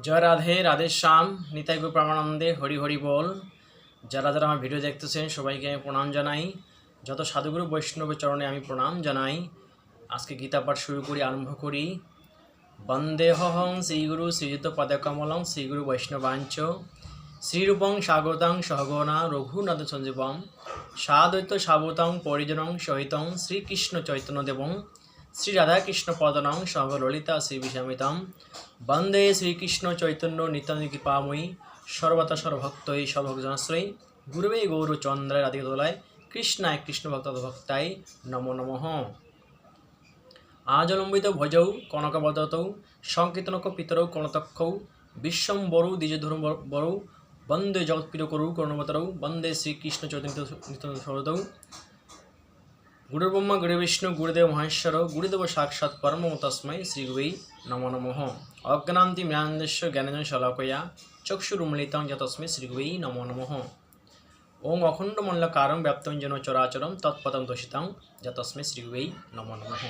জয় রাধে, রাধে শ্যাম, নিতাই গো প্রেমানন্দে, হরি হরি বল। যারা যারা আমার ভিডিও দেখতেছেন সবাইকে আমি প্রণাম জানাই। যত সাধুগুরু বৈষ্ণবের চরণে আমি প্রণাম জানাই। আজকে গীতা পাঠ শুরু করি, আরম্ভ করি। বন্দেহং শ্রীগুরু শ্রীযুত পদকমলং শ্রীগুরু বৈষ্ণবাঞ্চ শ্রীরূপং স্বাগতং সহগণা রঘুনাথ সঞ্জীবম সাদ্বৈত সাবতং পরিজনং সহিতং শ্রীকৃষ্ণ চৈতন্যদেবং শ্রী রাধাকৃষ্ণ পদনং সহ ললিতা শ্রীবিষামিতম বন্দে শ্রীকৃষ্ণ চৈতন্য নিত্যানন্দ কৃপাময়ী সর্বতা সর্বভক্তই সর্বভক্তজনাশ্রয়ী গুরুবে গৌরচন্দ্রায় রাধিকাদোলায় কৃষ্ণায় কৃষ্ণভক্তভক্তায় নমো নমঃ। আজলম্বিত ভজৌ কনকবদতৌ সংকীর্তনক পিতরৌ কর্ণতক্ষৌ বিশ্বম্বরৌ দ্বিজধরু বরৌ বন্দে জগৎপ্রিয় করৌ কর্ণবতরৌ বন্দে শ্রীকৃষ্ণ চৈতন্য নিত্যানন্দৌ গুরুর্ব্রহ্মা গুরুর্বিষ্ণু গুরুদেব মহেশ্বর গুরুদেব সাক্ষাৎ পরম তস্मै শ্রীগুরুবে নমো নমঃ। অজ্ঞানান্তি ম্লানদেশ্য জ্ঞানেন শলাকয়া চক্ষুরুন্মিলিतं তস্मै শ্রীগুরুবে নমো নমঃ। ওং অখণ্ডমণ্ডলকারং ব্যাপ্तं যেন চরাচরং তৎপদং দর্শিतं তস্मै শ্রীগুরুবে নমো নমঃ।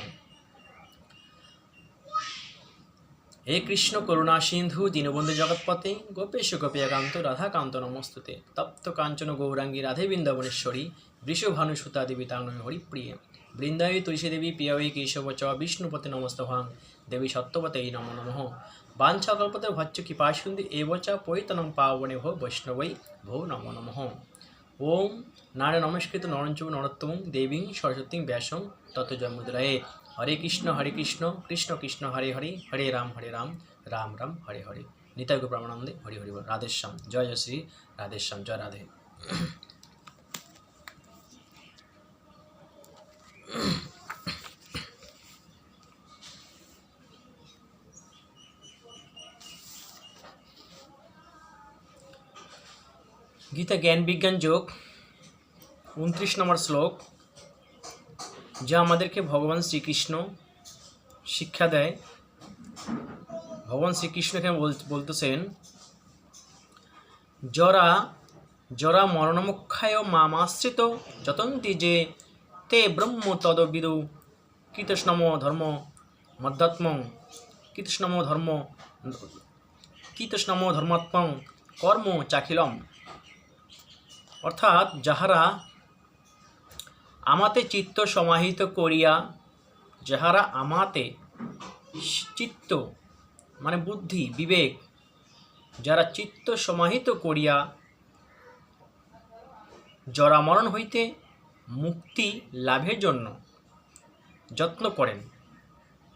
হে কৃষ্ণ করুণা সিন্ধু দীনবন্ধু জগৎপতে গোপেশ গোপিয়াকান্ত রাধাকান্ত নমস্তুতে তপ্ত কাঞ্চন গৌরাঙ্গী রাধে বৃন্দাবনেশ্বরী বৃষভানুসুতা দেবী তাং হরিপ্রিয়ে বৃন্দাবী তুলসী দেবী প্রিয়ৈ কেশব চ বিষ্ণুপতে নমস্তভাং দেবী সত্যবতে নমো নমঃ। বাঞ্ছাকল্পতে ভচ্চ কৃপাসুন্দি এবচ পৈতনং পাবনে ভো বৈষ্ণবৈ ভো নমো নমঃ। ওম নারে নমস্কৃত নরঞ্চব নরোত্তমং দেবীং সরস্বতীং ব্যাসং তত জন্মুদ্রায়ে। হরে কৃষ্ণ কৃষ্ণ কৃষ্ণ হরে হরে হরে রাম রাম রাম হরে হরে। নিতাই গো প্রেমানন্দে হরি হরি বল। রাধেশ্যাম, জয় জয় শ্রী রাধেশ্যাম, জয় রাধে। গীতা জ্ঞান বিজ্ঞান যোগ 29 নম্বর শ্লোক, যা আমাদেরকে ভগবান শ্রীকৃষ্ণ শিক্ষা দেয়। ভগবান শ্রীকৃষ্ণ এখানে বলতেছেন, জরা জরা মরণমুক্ষায় মামাশ্রিত যতন্তি যে তে ব্রহ্ম তদবিদু কৃতস্নম ধর্ম মধ্যাত্মং কৃতস্নম ধর্মাত্মং কর্ম চাখিলম। অর্থাৎ যাহারা আমাতে চিত্ত সমাহিত করিয়া, যাহারা আমাতে চিত্ত মানে বুদ্ধি বিবেক, যারা চিত্ত সমাহিত করিয়া জরা মরণ হইতে মুক্তি লাভের জন্য যত্ন করেন।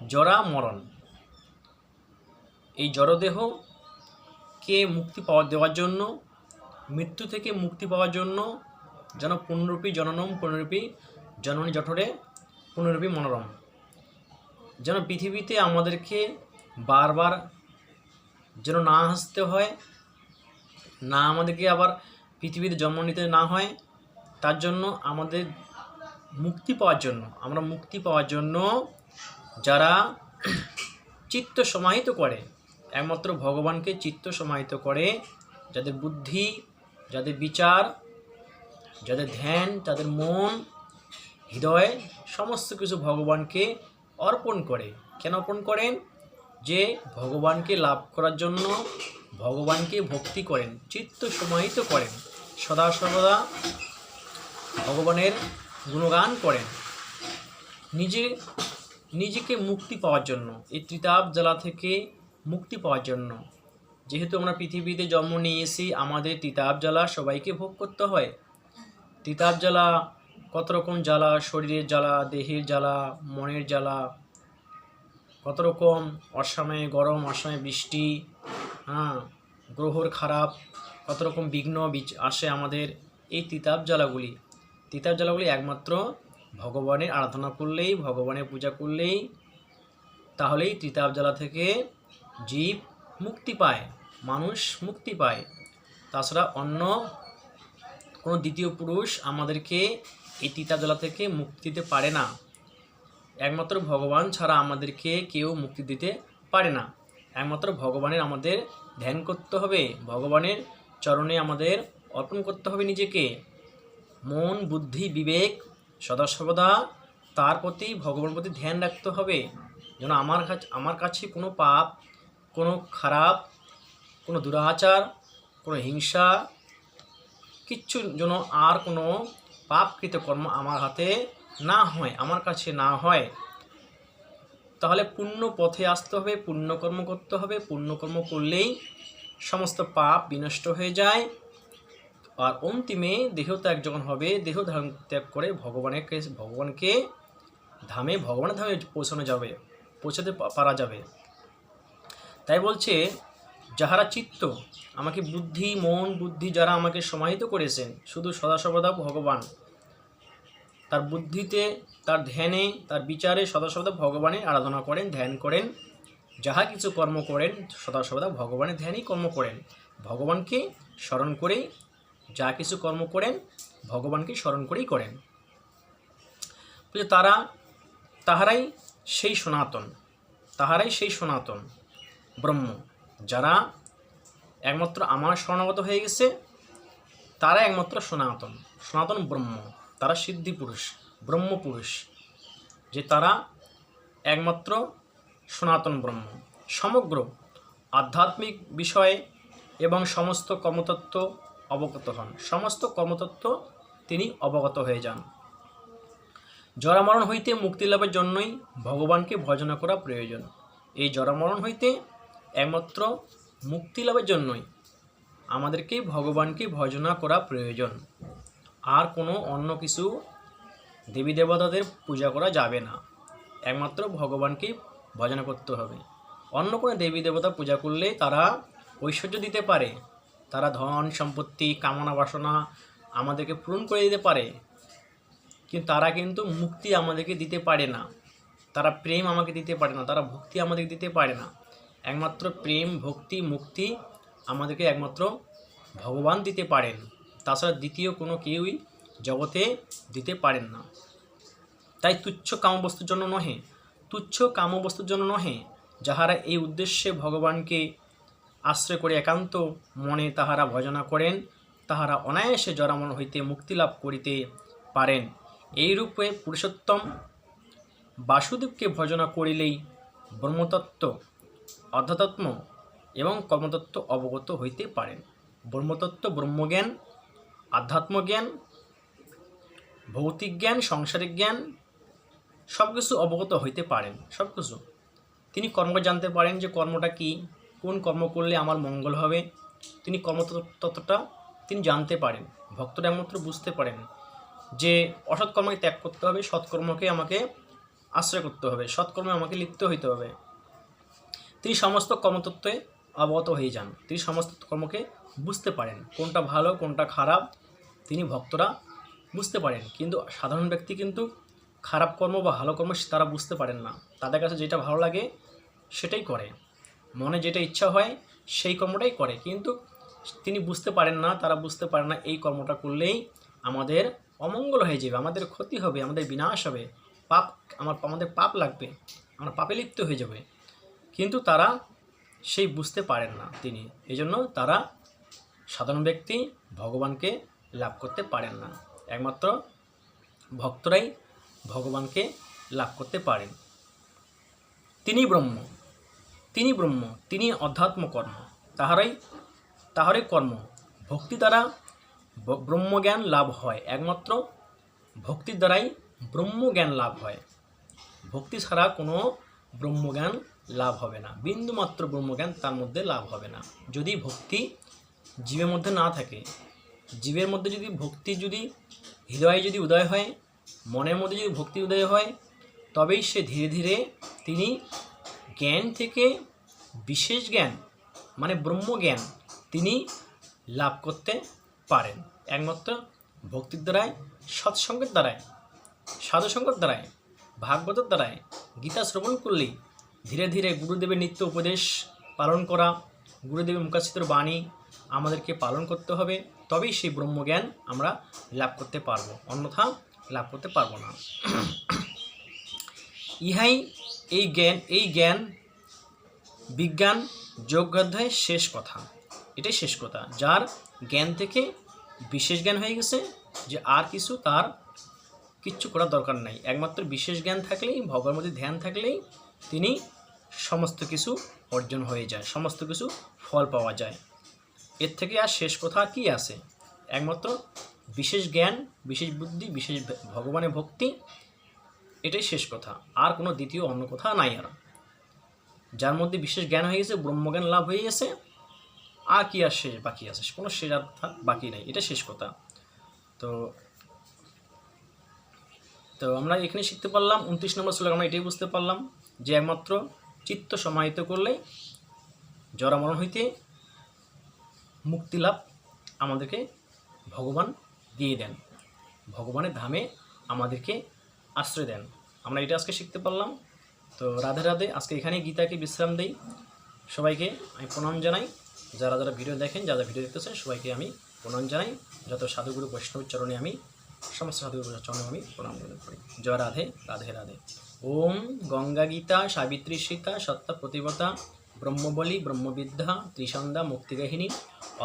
জরা মরণ, এই জড়দেহকে মুক্তি দেওয়ার জন্য, মৃত্যু থেকে মুক্তি পাওয়ার জন্য, যেন পুনরূপী জননম পুনরূপী জননী জঠরে পুনরূপী মনোরম, যেন পৃথিবীতে আমাদেরকে বারবার যেন না আসতে হয়, না আমাদেরকে আবার পৃথিবীতে জন্ম নিতে না হয়, তার জন্য আমাদের মুক্তি পাওয়ার জন্য, আমরা মুক্তি পাওয়ার জন্য যারা চিত্ত সমাহিত করে, একমাত্র ভগবানকে চিত্ত সমাহিত করে, যাদের বুদ্ধি, যাদের বিচার, যাদের ধ্যান, যাদের মন হৃদয় সমস্ত কিছু ভগবানকে অর্পণ করে। কেন অর্পণ করেন? যে ভগবানকে লাভ করার জন্য ভগবানকে ভক্তি করেন, চিত্ত সমাহিত করেন, সদা সর্বদা ভগবানের গুণগান করেন, নিজেকে মুক্তি পাওয়ার জন্য, এই ত্রিতাপ জ্বালা থেকে মুক্তি পাওয়ার জন্য। যেহেতু আমরা পৃথিবীতে জন্ম নিয়েছি, আমাদের ত্রিতাপ জ্বালা সবাইকে ভোগ করতে হয়। ত্রিতাপ জ্বালা কত রকম জ্বালা, শরীরের জ্বালা, দেহের জ্বালা, মনের জ্বালা, কত রকম, অসময়ে গরম, অসময়ে বৃষ্টি, গ্রহর খারাপ, কত রকম বিঘ্ন আসে আমাদের। এই ত্রিতাপ জ্বালাগুলি একমাত্র ভগবানের আরাধনা করলেই, ভগবানের পূজা করলেই, তাহলেই ত্রিতাপ জ্বালা থেকে জীব মুক্তি পায়, মানুষ মুক্তি পায়। তাছাড়া অন্য কোনো দ্বিতীয় পুরুষ আমাদেরকে এই ত্রিতাপ জ্বালা থেকে মুক্তি দিতে পারে না। একমাত্র ভগবান ছাড়া আমাদেরকে কেউ মুক্তি দিতে পারে না। একমাত্র ভগবানের আমাদের ধ্যান করতে হবে, ভগবানের চরণে আমাদের অর্পণ করতে হবে নিজেকে, মন বুদ্ধি বিবেক সদা সর্বদা তার প্রতি, ভগবানের প্রতি ধ্যান রাখতে হবে। যেন আমার কাছে কোনো পাপ, কোনো খারাপ, কোনো দুরাচার, কোনো হিংসা, কিচ্ছু যেন আর কোনো পাপকৃত কর্ম আমার হাতে না হয়, আমার কাছে না হয়। তাহলে পুণ্য পথে আসতে হবে, পুণ্যকর্ম করতে হবে। পুণ্যকর্ম করলেই সমস্ত পাপ বিনষ্ট হয়ে যায়। আর অন্তিমে দেহত্যাগ যখন হবে, দেহ ধারণ ত্যাগ করে ভগবানকে ভগবানের ধামে পৌঁছাতে পারা যাবে। তাই বলছে, যাহারা চিত্ত আমাকে মন বুদ্ধি যারা আমাকে সমাহিত করেছেন, শুধু সদাসর্বদা ভগবান, তার বুদ্ধিতে, তার ধ্যানে, তার বিচারে সদাসর্বদা ভগবানের আরাধনা করেন, ধ্যান করেন, যাহা কিছু কর্ম করেন সদাসর্বদা ভগবানের ধ্যানই কর্ম করেন, ভগবানকে স্মরণ করেই যা কিছু কর্ম করেন ভগবানকে স্মরণ করেই করেন। তাহারাই সেই সনাতন ব্রহ্ম। যারা একমাত্র আমার শরণাগত হয়ে গেছে তারা একমাত্র সনাতন ব্রহ্ম। তারা সিদ্ধি পুরুষ, ব্রহ্মপুরুষ, যে তারা একমাত্র সনাতন ব্রহ্ম। সমগ্র আধ্যাত্মিক বিষয়ে এবং সমস্ত কর্মতত্ত্ব অবগত হন, সমস্ত কর্মতত্ত্ব তিনি অবগত হয়ে যান। জরামরণ হইতে মুক্তি লাভের জন্যই ভগবানকে ভজনা করা প্রয়োজন। এই জরামরণ হইতে একমাত্র মুক্তি লাভের জন্যই আমাদেরকে ভগবানকে ভজনা করা প্রয়োজন। আর কোনো অন্য কিছু দেবী দেবতাদের পূজা করা যাবে না, একমাত্র ভগবানকেই ভজনা করতে হবে। অন্য কোনো দেবী দেবতা পূজা করলে তারা ঐশ্বর্য দিতে পারে, তারা ধন সম্পত্তি কামনা বাসনা আমাদেরকে পূরণ করে দিতে পারে, কিন্তু তারা কিন্তু মুক্তি আমাদেরকে দিতে পারে না, তারা প্রেম আমাকে দিতে পারে না, তারা ভক্তি আমাদেরকে দিতে পারে না। একমাত্র প্রেম, ভক্তি, মুক্তি আমাদেরকে একমাত্র ভগবান দিতে পারেন, তাছাড়া দ্বিতীয় কোনো কেউই জগতে দিতে পারেন না। তাই তুচ্ছ কামবস্তুর জন্য নহে, যাহারা এই উদ্দেশ্যে ভগবানকে আশ্রয় করে একান্ত মনে তাহারা ভজনা করেন, তাহারা অনায়াসে জরামরণ হইতে মুক্তি লাভ করিতে পারেন। এইরূপে পুরুষোত্তম বাসুদেবকে ভজনা করিলেই ব্রহ্মতত্ত্ব, অধ্যাত্ম এবং কর্মতত্ত্ব অবগত হইতে পারেন। ব্রহ্মতত্ত্ব, ব্রহ্মজ্ঞান, আধ্যাত্মজ্ঞান, ভৌতিক জ্ঞান, সংসারিক জ্ঞান সব কিছু অবগত হইতে পারেন। সব কিছু তিনি কর্ম জানতে পারেন, যে কর্মটা কি, কোন কর্ম করলে আমার মঙ্গল হবে, তিনি কর্মতত্ত্বটা তিনি জানতে পারেন। ভক্তরা একমাত্র বুঝতে পারেন যে অসৎকর্মকে ত্যাগ করতে হবে, সৎকর্মকে আমাকে আশ্রয় করতে হবে, সৎকর্মে আমাকে লিপ্ত হইতে হবে। তিনি সমস্ত কর্মতত্ত্বে অবগত হয়ে যান, তিনি সমস্ত কর্মকে বুঝতে পারেন, কোনটা ভালো কোনটা খারাপ তিনি ভক্তরা বুঝতে পারেন। কিন্তু সাধারণ ব্যক্তি কিন্তু খারাপ কর্ম বা ভালো কর্ম তারা বুঝতে পারেন না, তাদের কাছে যেটা ভালো লাগে সেটাই করে, মনে যেটা ইচ্ছা হয় সেই কর্মটাই করে, কিন্তু তিনি বুঝতে পারেন না, তারা বুঝতে পারে না এই কর্মটা করলেই আমাদের অমঙ্গল হয়ে যাবে, আমাদের ক্ষতি হবে, আমাদের বিনাশ হবে, আমাদের পাপ লাগবে, আমরা পাপে লিপ্ত হয়ে যাবে, কিন্তু তারা সেই বুঝতে পারেন না। তিনি এই জন্য তারা সাধারণ ব্যক্তি ভগবানকে লাভ করতে পারেন না, একমাত্র ভক্তরাই ভগবানকে লাভ করতে পারেন। তিনি ব্রহ্ম, তিনি অধ্যাত্ম কর্ম, তাহারাই কর্ম। ভক্তি দ্বারা ব্রহ্মজ্ঞান লাভ হয়, একমাত্র ভক্তির দ্বারাই ব্রহ্মজ্ঞান লাভ হয়। ভক্তি ছাড়া কোনো ব্রহ্মজ্ঞান লাভ হবে না, বিন্দুমাত্র ব্রহ্মজ্ঞান তার মধ্যে লাভ হবে না। যদি ভক্তি জীবের মধ্যে না থাকে, জীবের মধ্যে যদি ভক্তি হৃদয়ে যদি উদয় হয়, মনের মধ্যে যদি ভক্তি উদয় হয়, তবেই সে ধীরে ধীরে তিনি জ্ঞান থেকে বিশেষ জ্ঞান মানে ব্রহ্মজ্ঞান তিনি লাভ করতে পারেন। একমাত্র ভক্তির দ্বারাই, সৎসঙ্গের দ্বারাই, সাধুসঙ্গের দ্বারাই, ভাগবতের দ্বারাই, গীতা শ্রবণ করলেই ধীরে ধীরে গুরুদেবের নিত্য উপদেশ পালন করা, গুরুদেবের মুখাশ্রিত বাণী আমাদেরকে পালন করতে হবে, তবেই সেই ব্রহ্মজ্ঞান আমরা লাভ করতে পারবো, অন্যথা লাভ করতে পারবো না। এই জ্ঞান বিজ্ঞান যোগাধ্যায়ের শেষ কথা, এটাই শেষ কথা। যার জ্ঞান থেকে বিশেষ জ্ঞান হয়ে গেছে, যে আর কিছু তার কিচ্ছু করার দরকার নাই, একমাত্র বিশেষ জ্ঞান থাকলেই, ভগবানের মধ্যে ধ্যান থাকলেই তিনি সমস্ত কিছু অর্জন হয়ে যায়, সমস্ত কিছু ফল পাওয়া যায়। এর থেকে আর শেষ কথা কি আছে? একমাত্র বিশেষ জ্ঞান, বিশেষ বুদ্ধি, বিশেষ ভগবানের ভক্তি, এটাই শেষ কথা। আর কোনো দ্বিতীয় অন্য কথা নাই। আর যার মধ্যে বিশেষ জ্ঞান হয়ে গেছে, ব্রহ্মজ্ঞান লাভ হয়ে গেছে, আর কি আর শেষ বাকি আছে? কোনো শেষ আর বাকি নাই, এটা শেষ কথা। তো তো আমরা এখানে শিখতে পারলাম 29 নম্বর শ্লোক, আমরা এটাই বুঝতে পারলাম যে একমাত্র চিত্ত সমাহিত করলে জরা মরণ হইতে মুক্তি লাভ আমাদেরকে ভগবান দিয়ে দেন, ভগবানের ধামে আমাদেরকে আশ্রয় দেন। আমরা এটা আজকে শিখতে পারলাম। তো রাধে রাধে। আজকে এখানেই গীতাকে বিশ্রাম দেই। সবাইকে আমি প্রণাম জানাই। যারা যারা ভিডিও দেখেন, যারা ভিডিও দেখতেছেন, সবাইকে আমি প্রণাম জানাই। যত সাধুগুরু বৈষ্ণব চরণে আমি, সমস্ত সাধুগুরু চরণে আমি প্রণাম করি। জয় রাধে, রাধে রাধে। ওম গঙ্গা গীতা সাবিত্রী সীতা সত্য প্রতিবতা ব্রহ্মবলী ব্রহ্মবিদ্যা ত্রিসন্ধ্যা মুক্তিগাহিনী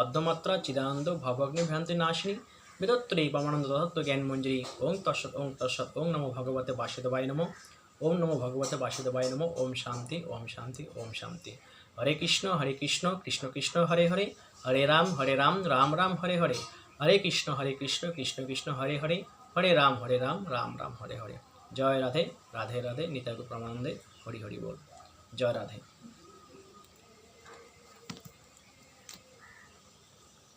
অর্ধমাত্রা চিদানন্দ ভবগ্নি ভ্রান্তি নাশিনী বেদত্রী পরমানন্দ তত্ত্ব জ্ঞান মঞ্জুরি। ওং তৎসৎ ওং তৎসৎ। ওং নমো ভগবতে বাসুদেবায় নমো। ওম নমো ভগবতে বাসুদেবায় নমো। ওম শান্তি, ওম শান্তি, ওম শান্তি। হরে কৃষ্ণ কৃষ্ণ কৃষ্ণ হরে হরে, হরে রাম রাম রাম হরে হরে, হরে কৃষ্ণ কৃষ্ণ কৃষ্ণ হরে হরে, হরে রাম রাম রাম হরে হরে। জয় রাধে, রাধে রাধে। নিতাই গৌর প্রেমানন্দে হরি হরি বল। জয় রাধে।